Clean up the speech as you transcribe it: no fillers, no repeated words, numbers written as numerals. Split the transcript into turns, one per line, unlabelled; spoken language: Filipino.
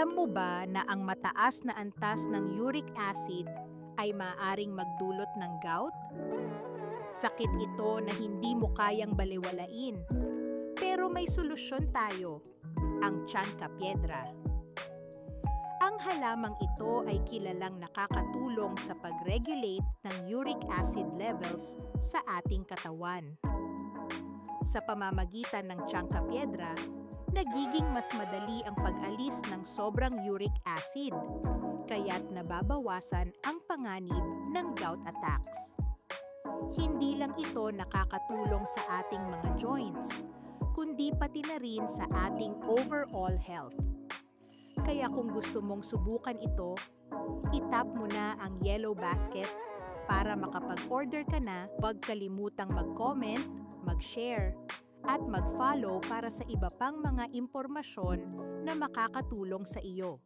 Alam mo ba na ang mataas na antas ng uric acid ay maaaring magdulot ng gout? Sakit ito na hindi mo kayang balewalain. Pero may solusyon tayo, ang Chancapiedra. Ang halamang ito ay kilalang nakakatulong sa pag-regulate ng uric acid levels sa ating katawan. Sa pamamagitan ng Chancapiedra, nagiging mas madali ang pag-alis ng sobrang uric acid, kaya't nababawasan ang panganib ng gout attacks. Hindi lang ito nakakatulong sa ating mga joints, kundi pati na rin sa ating overall health. Kaya kung gusto mong subukan ito, itap mo na ang yellow basket para makapag-order ka na. Huwag kalimutang mag-comment, mag-share, at mag-follow para sa iba pang mga impormasyon na makakatulong sa iyo.